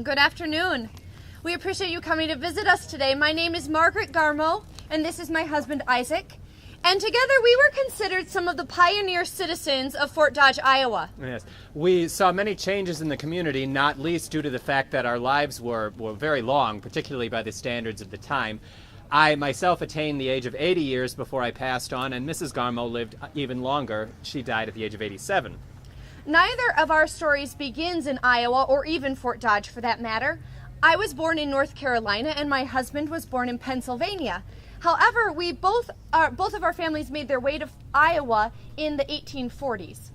Good afternoon. We appreciate you coming to visit us today. My name is Margaret Garmoe, and this is my husband, Isaac. And together we were considered some of the pioneer citizens of Fort Dodge, Iowa. Yes. We saw many changes in the community, not least due to the fact that our lives were very long, particularly by the standards of the time. I myself attained the age of 80 years before I passed on, and Mrs. Garmoe lived even longer. She died at the age of 87. Neither of our stories begins in Iowa, or even Fort Dodge for that matter. I was born in North Carolina, and my husband was born in Pennsylvania. However, we both of our families made their way to Iowa in the 1840s.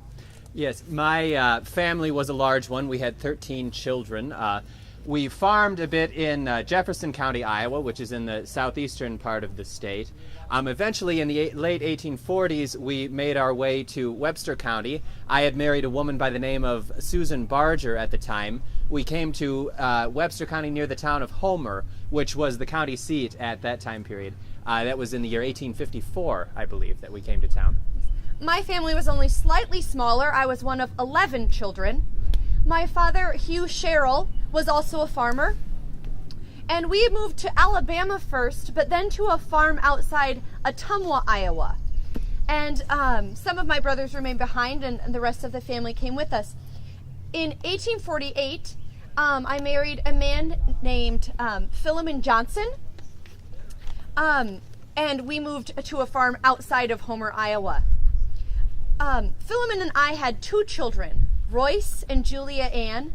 Yes, my family was a large one. We had 13 children. We farmed a bit in Jefferson County, Iowa, which is in the southeastern part of the state. Eventually, in the late 1840s, we made our way to Webster County. I had married a woman by the name of Susan Barger at the time. We came to Webster County near the town of Homer, which was the county seat at that time period. That was in the year 1854, I believe, that we came to town. My family was only slightly smaller. I was one of 11 children. My father, Hugh Sherrill, was also a farmer. And we moved to Alabama first, but then to a farm outside Ottumwa, Iowa. And some of my brothers remained behind, and the rest of the family came with us. In 1848, I married a man named Philemon Johnson. And we moved to a farm outside of Homer, Iowa. Philemon and I had 2 children, Royce and Julia Ann,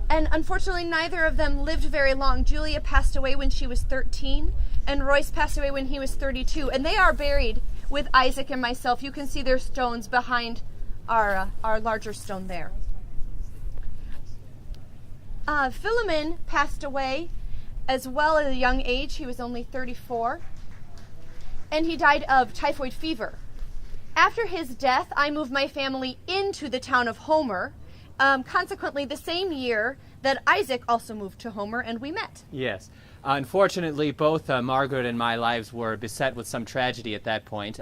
and unfortunately neither of them lived very long. Julia passed away when she was 13, and Royce passed away when he was 32, and they are buried with Isaac and myself. You can see their stones behind our larger stone there. Philemon passed away as well at a young age. He was only 34. And he died of typhoid fever. After his death, I moved my family into the town of Homer, consequently the same year that Isaac also moved to Homer, and we met. Yes. Unfortunately, both Margaret and my lives were beset with some tragedy at that point.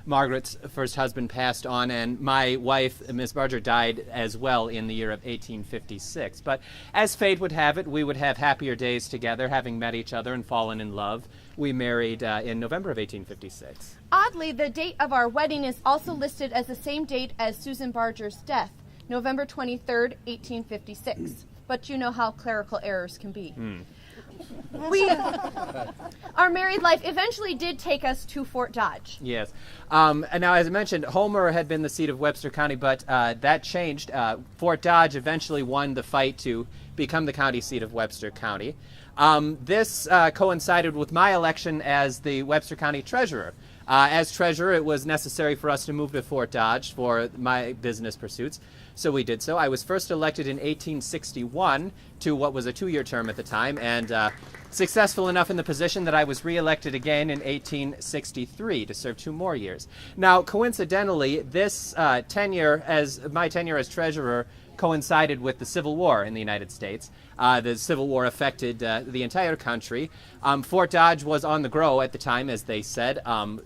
Margaret's first husband passed on, and my wife, Miss Barger, died as well in the year of 1856. But as fate would have it, we would have happier days together, having met each other and fallen in love. We married in November of 1856. Oddly, the date of our wedding is also listed as the same date as Susan Barger's death, November 23rd, 1856. But you know how clerical errors can be. Our married life eventually did take us to Fort Dodge. Yes. And now, as I mentioned, Homer had been the seat of Webster County, but that changed. Fort Dodge eventually won the fight to become the county seat of Webster County. This coincided with my election as the Webster County treasurer. As treasurer, it was necessary for us to move to Fort Dodge for my business pursuits, so we did so. I was first elected in 1861 to what was a 2-year term at the time, and successful enough in the position that I was reelected again in 1863 to serve 2 more years. Now, coincidentally, this tenure as treasurer coincided with the Civil War in the United States. The Civil War affected the entire country. Fort Dodge was on the grow at the time, as they said,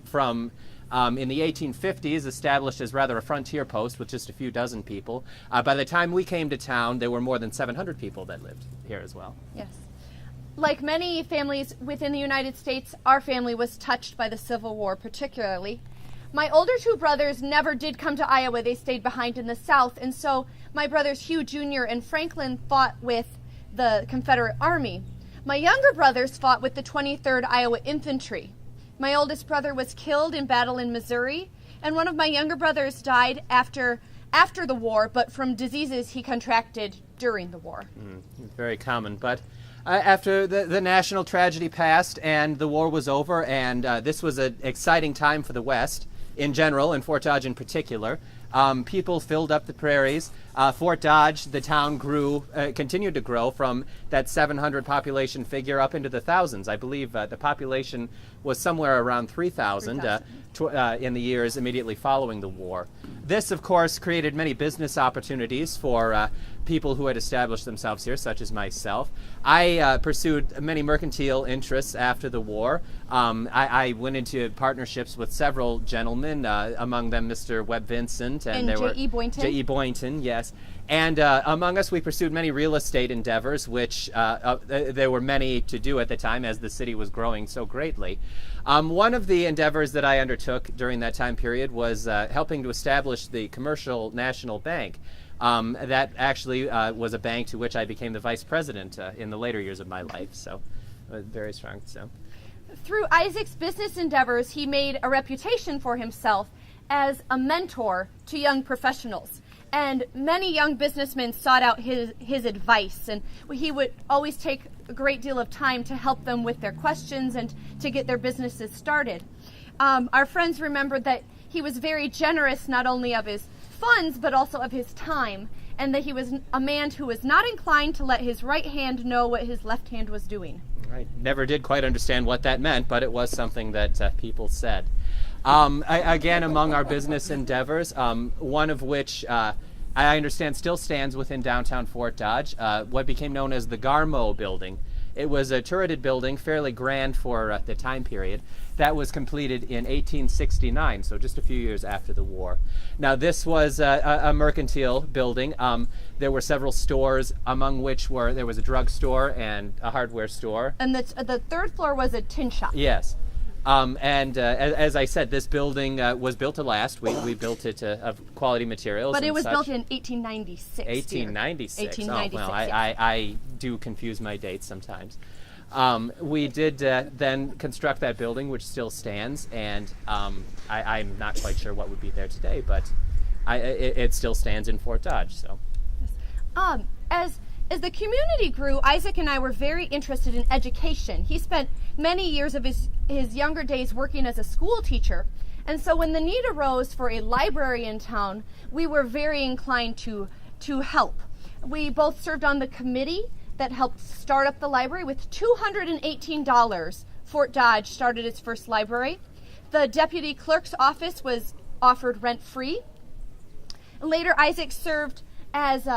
from in the 1850s, established as rather a frontier post with just a few dozen people. By the time we came to town, there were more than 700 people that lived here as well. Yes. Like many families within the United States, our family was touched by the Civil War particularly. My older 2 brothers never did come to Iowa. They stayed behind in the South, and so my brothers Hugh Jr. and Franklin fought with the Confederate Army. My younger brothers fought with the 23rd Iowa Infantry. My oldest brother was killed in battle in Missouri, and one of my younger brothers died after the war, but from diseases he contracted during the war. Very common, but after the national tragedy passed and the war was over, and this was an exciting time for the West in general, and Fort Dodge in particular. People filled up the prairies. Fort Dodge, the town continued to grow from that 700 population figure up into the thousands. I believe the population was somewhere around 3,000 in the years immediately following the war. This, of course, created many business opportunities for people who had established themselves here, such as myself. I pursued many mercantile interests after the war. I went into partnerships with several gentlemen, among them Mr. Webb Vincent and J.E. Boynton. J.E. Boynton, yes. Yes. And among us, we pursued many real estate endeavors, which there were many to do at the time as the city was growing so greatly. One of the endeavors that I undertook during that time period was helping to establish the Commercial National Bank. That actually was a bank to which I became the vice president in the later years of my life, so very strong. So, through Isaac's business endeavors, he made a reputation for himself as a mentor to young professionals. And many young businessmen sought out his advice, and he would always take a great deal of time to help them with their questions and to get their businesses started. Our friends remembered that he was very generous not only of his funds but also of his time, and that he was a man who was not inclined to let his right hand know what his left hand was doing. I never did quite understand what that meant, but it was something that people said. Again, among our business endeavors, one of which I understand still stands within downtown Fort Dodge, what became known as the Garmoe building. It was a turreted building, fairly grand for the time period, that was completed in 1869, so just a few years after the war. Now, this was a mercantile building. There were several stores, among which there was a drugstore and a hardware store. And the third floor was a tin shop. Yes. As I said, this building was built to last. We built it of quality materials. But it was such. built in 1896. 1896. 1896. Oh, well, yeah. I do confuse my dates sometimes. We did then construct that building, which still stands, and I'm not quite sure what would be there today, but it still stands in Fort Dodge. So, As the community grew, Isaac and I were very interested in education. He spent many years of his younger days working as a school teacher, and so when the need arose for a library in town, we were very inclined to help. We both served on the committee that helped start up the library. With $218, Fort Dodge started its first library. The deputy clerk's office was offered rent-free. Later, Isaac served as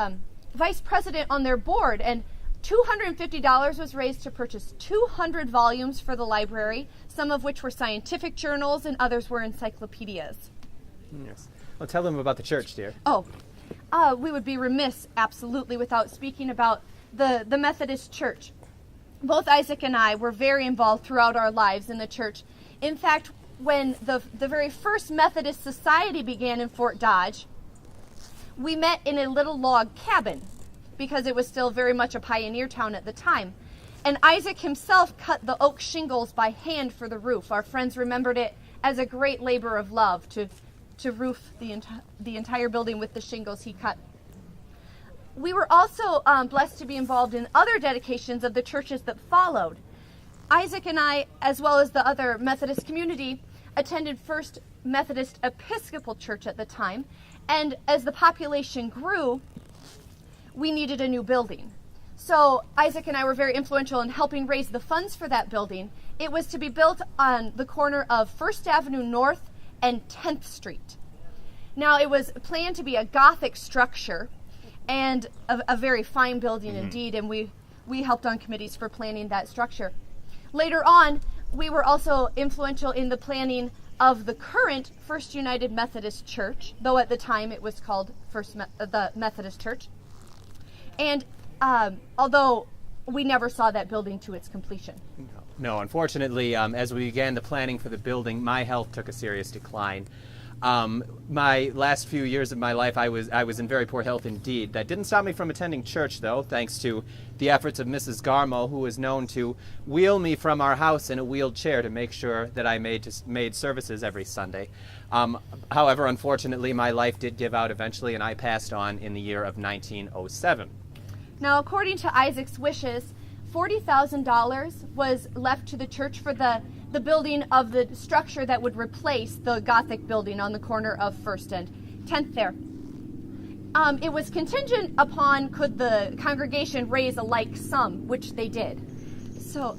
vice president on their board, and $250 was raised to purchase 200 volumes for the library, some of which were scientific journals and others were encyclopedias. yes. Well, tell them about the church, dear. We would be remiss, absolutely, without speaking about the Methodist Church. Both Isaac and I were very involved throughout our lives in the church. In fact, when the very first Methodist Society began in Fort Dodge, we met in a little log cabin because it was still very much a pioneer town at the time. And Isaac himself cut the oak shingles by hand for the roof. Our friends remembered it as a great labor of love to roof the entire building with the shingles he cut. We were also blessed to be involved in other dedications of the churches that followed. Isaac and I, as well as the other Methodist community, attended First Methodist Episcopal Church at the time, and as the population grew, we needed a new building. So Isaac and I were very influential in helping raise the funds for that building. It was to be built on the corner of First Avenue North and 10th Street. Now, it was planned to be a Gothic structure and a very fine building indeed, and we helped on committees for planning that structure. Later on, we were also influential in the planning of the current First United Methodist Church, though at the time it was called the Methodist Church. And although we never saw that building to its completion. No, unfortunately, as we began the planning for the building, my health took a serious decline. My last few years of my life, I was in very poor health indeed. That didn't stop me from attending church, though, thanks to the efforts of Mrs. Garmoe, who was known to wheel me from our house in a wheeled chair to make sure that I made services every Sunday. However, unfortunately, my life did give out eventually, and I passed on in the year of 1907. Now, according to Isaac's wishes, $40,000 was left to the church for the building of the structure that would replace the Gothic building on the corner of 1st and 10th there. It was contingent upon could the congregation raise a like sum, which they did. So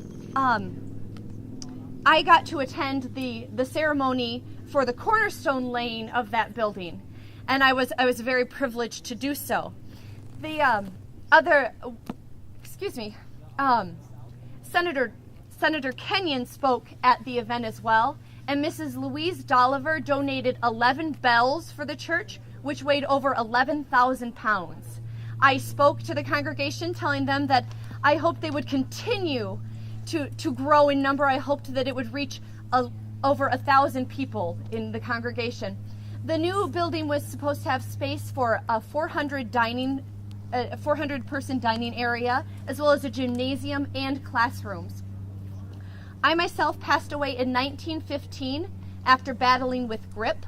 I got to attend the ceremony for the cornerstone laying of that building, and I was very privileged to do so. The Senator Kenyon spoke at the event as well, and Mrs. Louise Dolliver donated 11 bells for the church, which weighed over 11,000 pounds. I spoke to the congregation telling them that I hoped they would continue to grow in number. I hoped that it would reach over 1,000 people in the congregation. The new building was supposed to have space for a 400-person dining area, as well as a gymnasium and classrooms. I myself passed away in 1915 after battling with grip.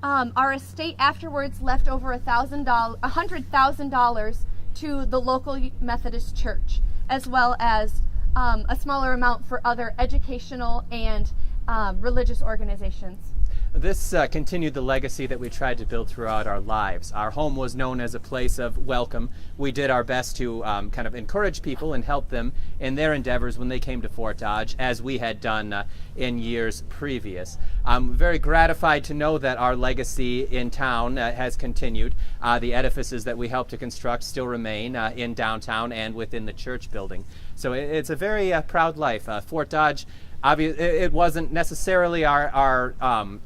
Our estate afterwards left over $100,000 to the local Methodist Church, as well as a smaller amount for other educational and religious organizations. This continued the legacy that we tried to build throughout our lives. Our home was known as a place of welcome. We did our best to kind of encourage people and help them in their endeavors when they came to Fort Dodge, as we had done in years previous. I'm very gratified to know that our legacy in town has continued. The edifices that we helped to construct still remain in downtown and within the church building. So it's a very proud life. Fort Dodge, it wasn't necessarily our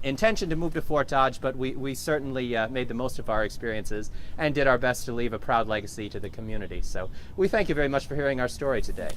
intention to move to Fort Dodge, but we certainly made the most of our experiences and did our best to leave a proud legacy to the community. So we thank you very much for hearing our story today.